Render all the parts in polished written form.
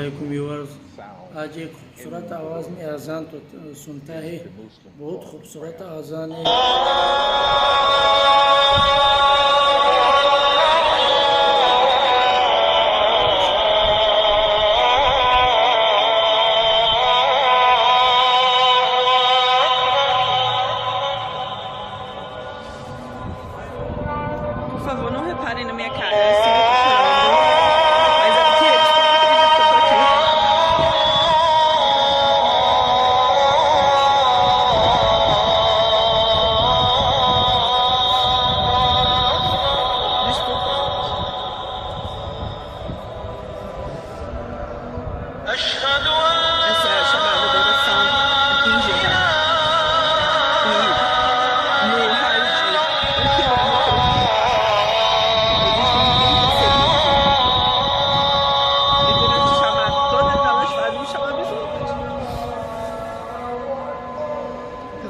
वालेकुम व्यूअर्स। आज एक खूबसूरत आवाज़ में अजान तो सुनता है, बहुत खूबसूरत अजान है। Por favor, não reparem na minha cara. Eu sei que eu tô chorando. Mas é porque eles não acreditam que eu tô aqui. Desculpa, gente. Essa é a chamada da oração aqui em Gênero. E no raio de 1 quilômetro, existem 30 segundos. E durante o chamado, todas elas fazem o chamado juntas.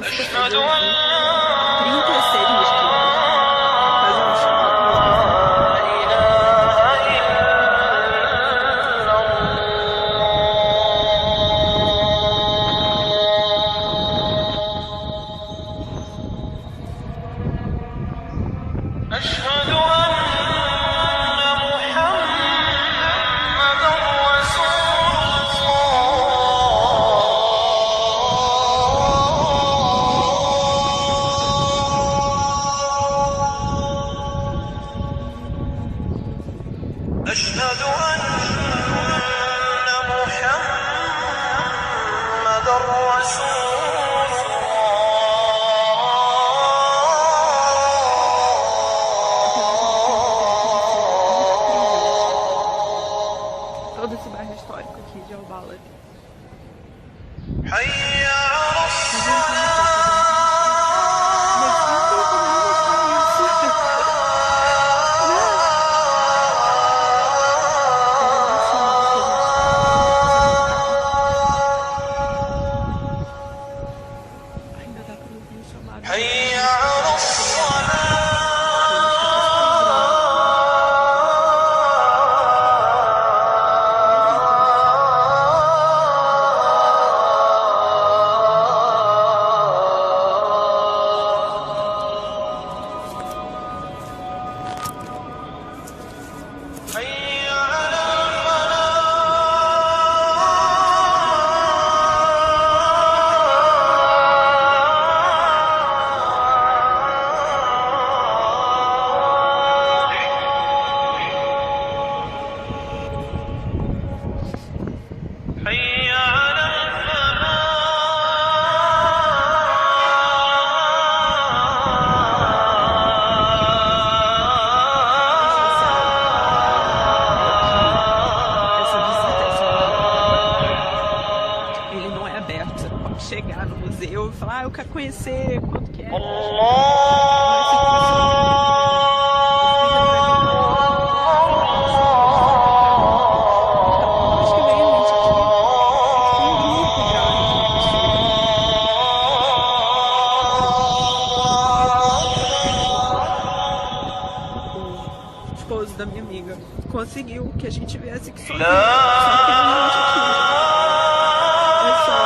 As pessoas ouvem 36 mosquitos fazendo o chamado juntas. أشهد أن محمدًا رسول Todo esse bairro histórico aqui de Albala. حي على Ainda dá pra ouvir o chamado. حي على حي على حي على Essa visita ele não é aberto. Você não pode chegar no museu e falar, eu quero conhecer, quanto que é. Acho que veio gente aqui. Tem um grupo grande de pessoas. O esposo da minha amiga conseguiu que a gente viesse aqui sozinho. Só que ele não aqui. É só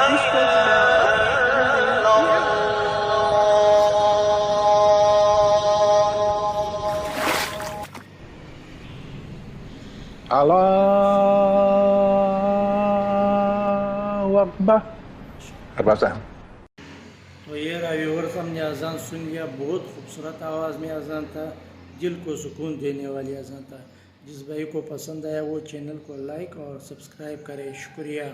o esposo dela. अल्लाहु अकबर। तो ये रहा व्यूअर्स, हमने अजान सुन लिया। बहुत खूबसूरत आवाज़ में अजान था, दिल को सुकून देने वाली अजान था। जिस भाई को पसंद आया वो चैनल को लाइक और सब्सक्राइब करे। शुक्रिया।